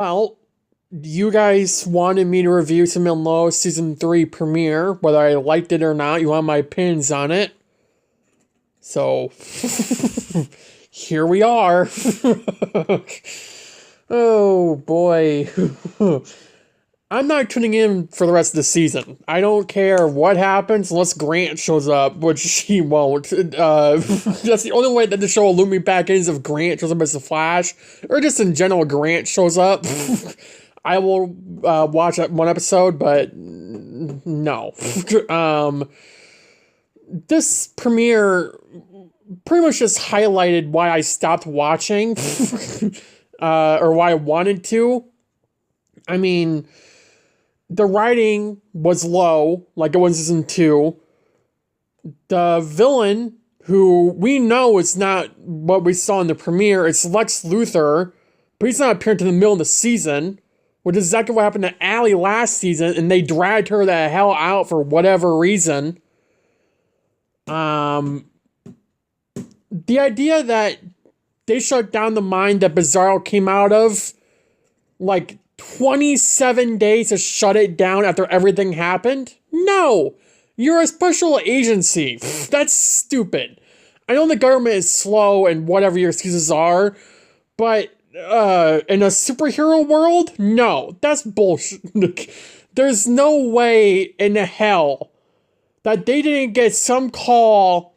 Well, you guys wanted me to review some Lois season 3 premiere, whether I liked it or not. You want my opinions on it. So, here we are. Oh boy. I'm not tuning in for the rest of the season. I don't care what happens unless Grant shows up, which he won't. That's the only way that the show will loop me back in is if Grant shows up as the Flash, or just in general, Grant shows up. I will watch that one episode, but no. This premiere pretty much just highlighted why I stopped watching, or why I wanted to. I mean, the writing was low, like it was in season 2. The villain, who we know is not what we saw in the premiere, it's Lex Luthor, but he's not appearing to the middle of the season, which is exactly what happened to Allie last season, and they dragged her the hell out for whatever reason. The idea that they shut down the mine that Bizarro came out of, like, 27 days to shut it down after everything happened? No! You're a special agency. That's stupid. I know the government is slow and whatever your excuses are, but in a superhero world? No, that's bullshit. There's no way in hell that they didn't get some call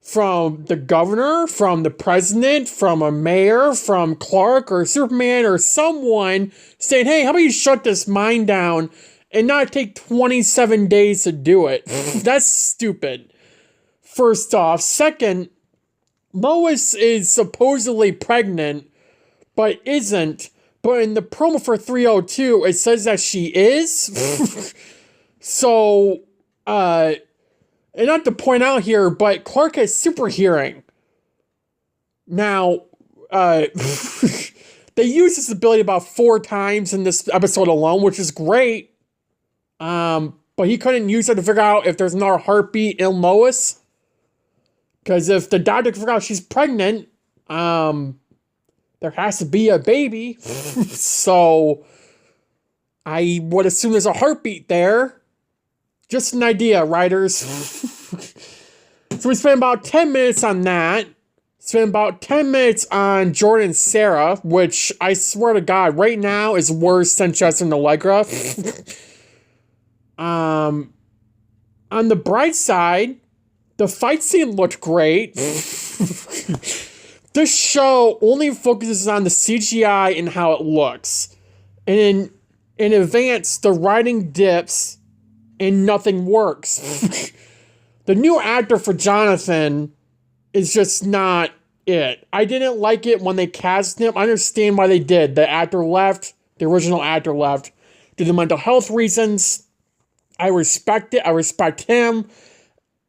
from the governor, from the president, from a mayor, from Clark or Superman or someone saying, hey, how about you shut this mine down and not take 27 days to do it? That's stupid. First off. Second, Lois is supposedly pregnant, but isn't. But in the promo for 302, it says that she is. So, and not to point out here, but Clark has super hearing. Now, they use this ability about 4 times in this episode alone, which is great. But he couldn't use it to figure out if there's another heartbeat in Lois. Because if the doctor figure out she's pregnant, there has to be a baby. So, I would assume there's a heartbeat there. Just an idea, writers. So we spent about 10 minutes on that. Spent about 10 minutes on Jordan and Sarah, which I swear to God, right now is worse than Chester and Allegra. On the bright side, the fight scene looked great. This show only focuses on the CGI and how it looks. And in advance, the writing dips and nothing works. The new actor for Jonathan is just not it. I didn't like it when they cast him. I understand why they did. The actor left. The original actor left due to mental health reasons. I respect it. I respect him.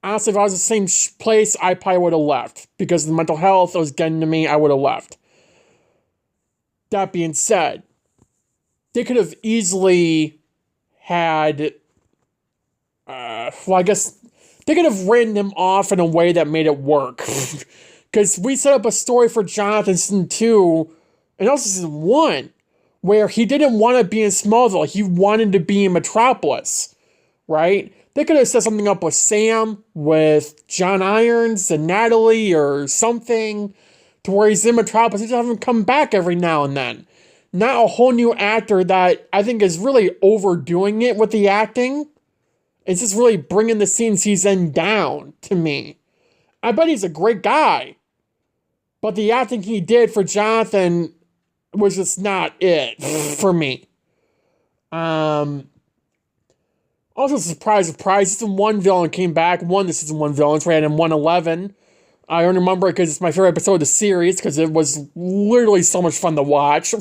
Honestly, if I was in the same place, I probably would have left. Because of the mental health that was getting to me, I would have left. That being said, they could have easily had... I guess they could have written him off in a way that made it work. Because we set up a story for Jonathan season 2, and also season 1, where he didn't want to be in Smallville. He wanted to be in Metropolis, right? They could have set something up with Sam, with John Irons and Natalie or something, to where he's in Metropolis. He just have him come back every now and then. Not a whole new actor that I think is really overdoing it with the acting. It's just really bringing the scenes he's in down to me. I bet he's a great guy. But the acting he did for Jonathan was just not it for me. Also, surprise, season 1 villain came back. One of the season 1 villains ran in 111. I only remember it because it's my favorite episode of the series, because it was literally so much fun to watch.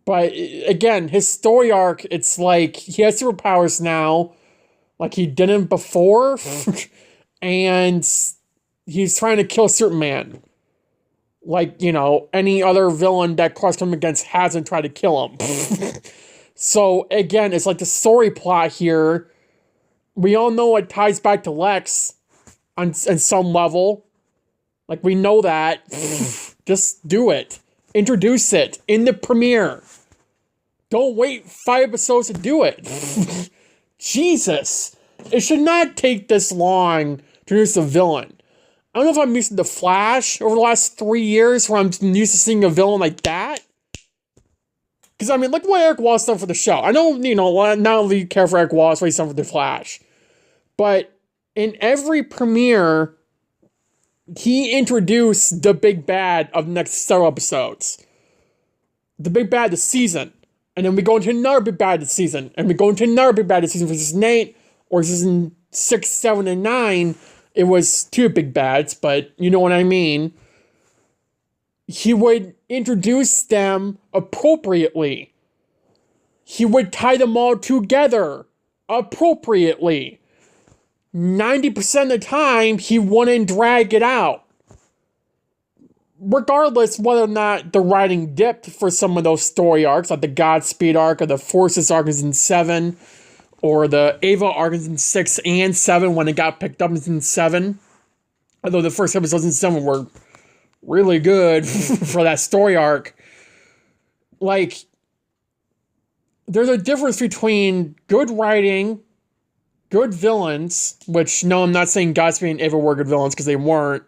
But again, his story arc, it's like he has superpowers now, like he didn't before, and he's trying to kill Superman. Like, you know, any other villain that Clark's come against hasn't tried to kill him. So again, it's like the story plot here. We all know it ties back to Lex on some level. Like, we know that. Just do it. Introduce it in the premiere. Don't wait 5 episodes to do it. Jesus. It should not take this long to introduce a villain. I don't know if I'm used to The Flash over the last 3 years where I'm used to seeing a villain like that. Because, I mean, look what Eric Wallace done for the show. I know, not only you care for Eric Wallace, what he's done for The Flash. But in every premiere, he introduced the big bad of the next several episodes. The big bad of the season. And then we go into another big bad of the season. And we go into another big bad of the season for season 8. Or season 6, 7, and 9. It was 2 big bads, but you know what I mean. He would introduce them appropriately. He would tie them all together appropriately. 90% of the time, he wouldn't drag it out. Regardless whether or not the writing dipped for some of those story arcs, like the Godspeed arc or the Forces arc is in 7, or the Ava arc is in 6 and 7 when it got picked up in 7. Although the first episodes in 7 were really good for that story arc. Like, there's a difference between good writing, good villains, which, no, I'm not saying Godspeed and Ava were good villains because they weren't.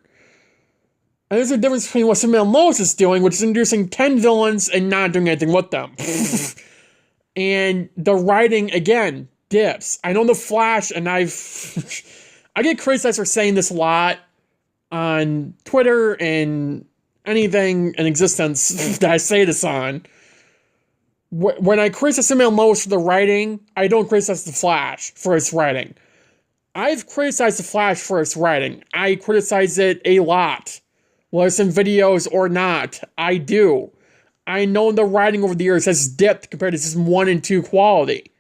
And there's a difference between what Superman and Lois is doing, which is introducing 10 villains and not doing anything with them. And the writing, again, dips. I know The Flash, and I get criticized for saying this a lot on Twitter and anything in existence that I say this on. When I criticize Superman and Lois for the writing, I don't criticize The Flash for its writing. I've criticized The Flash for its writing. I criticize it a lot. Whether it's in videos or not, I do. I know the writing over the years has dipped compared to season 1 and 2 quality.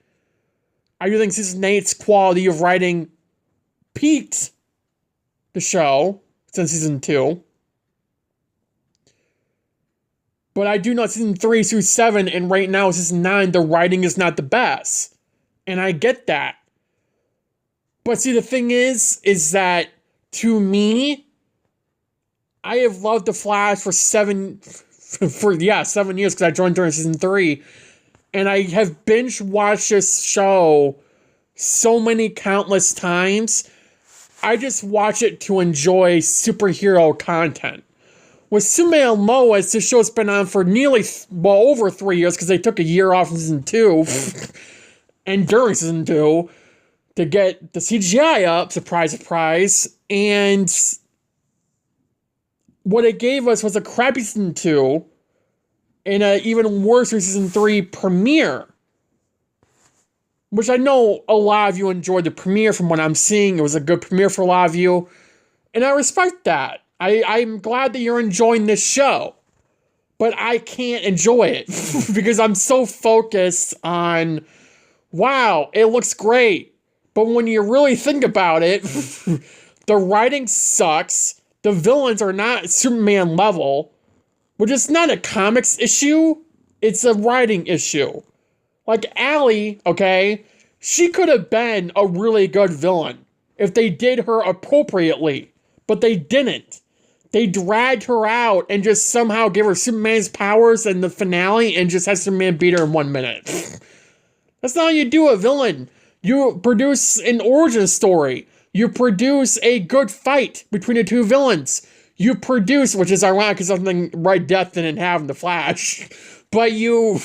I do think season 8's quality of writing peaked the show since season 2. But I do know season 3 through 7 and right now season 9, the writing is not the best. And I get that. But see, the thing is that to me, I have loved The Flash for 7 years because I joined during season 3. And I have binge watched this show so many countless times. I just watch it to enjoy superhero content. With Superman and Lois, this show's been on for over 3 years because they took a year off in season 2 and during season 2 to get the CGI up, surprise, surprise. And what it gave us was a crappy season 2 and an even worse season 3 premiere. Which I know a lot of you enjoyed the premiere from what I'm seeing. It was a good premiere for a lot of you. And I respect that. I'm glad that you're enjoying this show. But I can't enjoy it. Because I'm so focused on, wow, it looks great. But when you really think about it, the writing sucks. The villains are not Superman level. Which is not a comics issue. It's a writing issue. Like Allie, okay, she could have been a really good villain if they did her appropriately, but they didn't. They dragged her out and just somehow gave her Superman's powers in the finale and just had Superman beat her in 1 minute. That's not how you do a villain. You produce an origin story. You produce a good fight between the two villains. You produce, which is ironic because something Red Death didn't have in The Flash. But you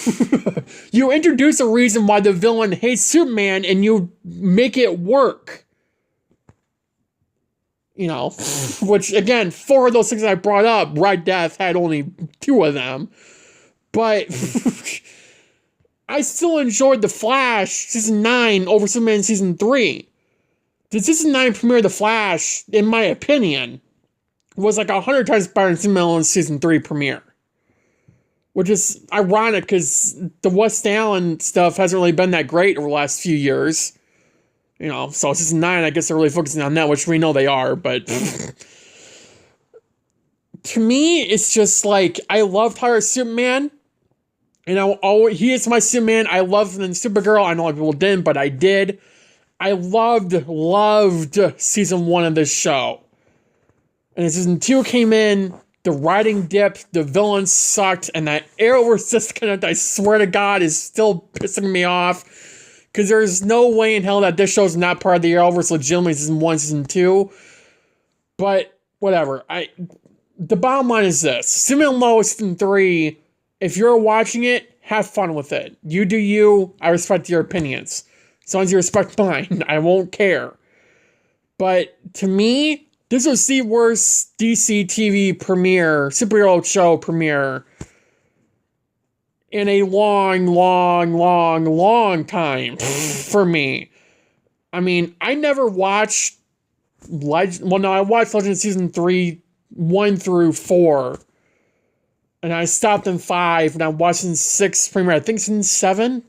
introduce a reason why the villain hates Superman and you make it work. You know, which again, 4 of those things I brought up, Red Death had only 2 of them. But I still enjoyed The Flash season 9 over Superman season 3. The season 9 premiere of The Flash, in my opinion, was like 100 times better than Superman season 3 premiere. Which is ironic because the West Allen stuff hasn't really been that great over the last few years. You know, so season 9, I guess they're really focusing on that, which we know they are, but to me, it's just like, I loved Higher Superman. And he is my Superman. I loved him in Supergirl. I know a lot of people didn't, but I did. I loved season 1 of this show. And season 2 came in, the writing dipped, the villains sucked, and that Arrowverse disconnect, I swear to God, is still pissing me off. Because there's no way in hell that this show's not part of the Arrowverse legitimately season 1, season 2. But, whatever. The bottom line is this. Superman and Lois season 3, if you're watching it, have fun with it. You do you. I respect your opinions. As long as you respect mine, I won't care. But, to me, this was the worst DC TV premiere, superhero show premiere in a long time for me. I mean, I never watched I watched Legend Season 3, 1 through 4. And I stopped in 5, and I watched in 6 premiere. I think it's in 7.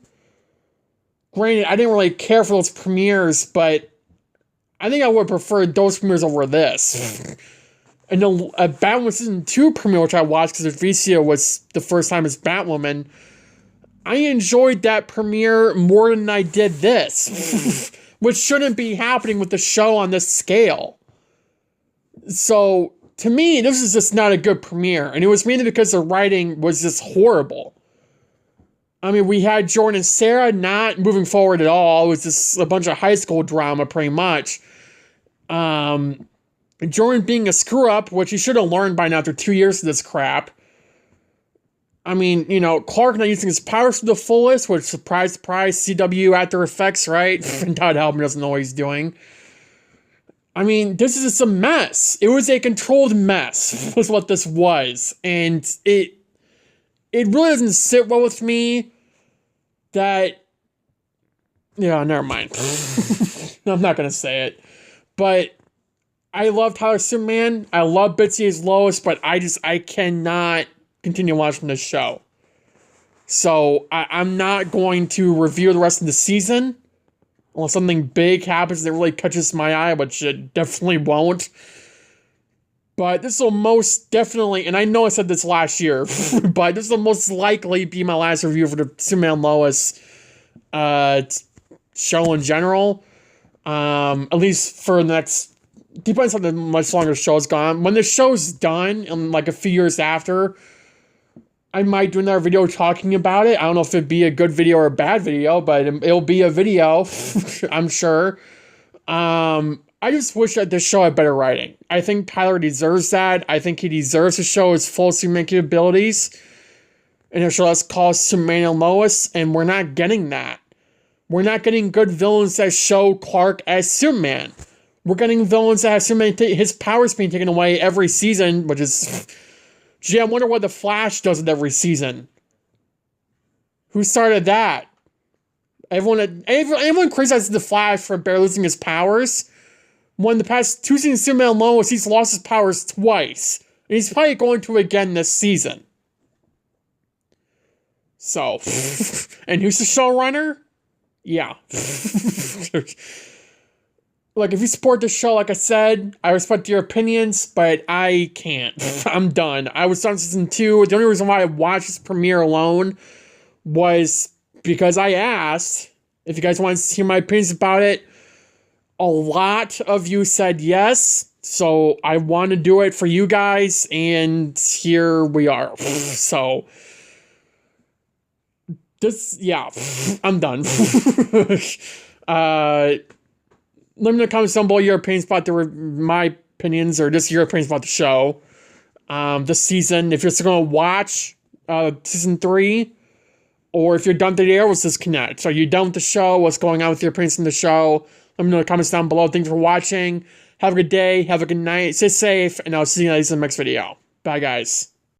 Granted, I didn't really care for those premieres, but I think I would prefer those premieres over this. And the Batwoman Season 2 premiere, which I watched because Vicia was the first time as Batwoman, I enjoyed that premiere more than I did this. Which shouldn't be happening with the show on this scale. So, to me, this is just not a good premiere. And it was mainly because the writing was just horrible. I mean, we had Jordan and Sarah not moving forward at all. It was just a bunch of high school drama, pretty much. Jordan being a screw-up, which he should have learned by now after 2 years of this crap. I mean, you know, Clark not using his powers to the fullest, which, surprise, CW After Effects, right? And Todd Helmer doesn't know what he's doing. I mean, this is just a mess. It was a controlled mess, was what this was. And it really doesn't sit well with me that... Yeah, never mind. No, I'm not going to say it. But I love Tyler Superman. I love Bitsy as Lois, but I cannot continue watching this show. So, I'm not going to review the rest of the season unless something big happens that really catches my eye, which it definitely won't. But this will most definitely, and I know I said this last year, but this will most likely be my last review for the Superman Lois show in general. At least for the next, depends on how much longer the show's gone. When the show's done, in like a few years after, I might do another video talking about it. I don't know if it'd be a good video or a bad video, but it'll be a video, I'm sure. I just wish that this show had better writing. I think Tyler deserves that. I think he deserves to show his full Superman capabilities in a show that's called Superman and Lois, and we're not getting that. We're not getting good villains that show Clark as Superman. We're getting villains that have Superman, his powers being taken away every season, which is... Gee, I wonder what The Flash does with every season. Who started that? Everyone criticizes The Flash for barely losing his powers. When the past 2 seasons of Superman and Lois, he's lost his powers twice. And he's probably going to again this season. So, and who's the showrunner? Yeah. Like, if you support the show, like I said, I respect your opinions, but I can't. I'm done. I was on season 2. The only reason why I watched this premiere alone was because I asked if you guys want to hear my opinions about it. A lot of you said yes, so I want to do it for you guys, and here we are. So, yeah, I'm done. Let me know in the comments down below your opinions about my opinions, or just your opinions about the show. This season, if you're still going to watch season 3, or if you're done with the Arrowverse disconnect. Are you done with the show? What's going on with your opinions on the show? Let me know in the comments down below. Thanks for watching. Have a good day. Have a good night. Stay safe, and I'll see you guys in the next video. Bye, guys.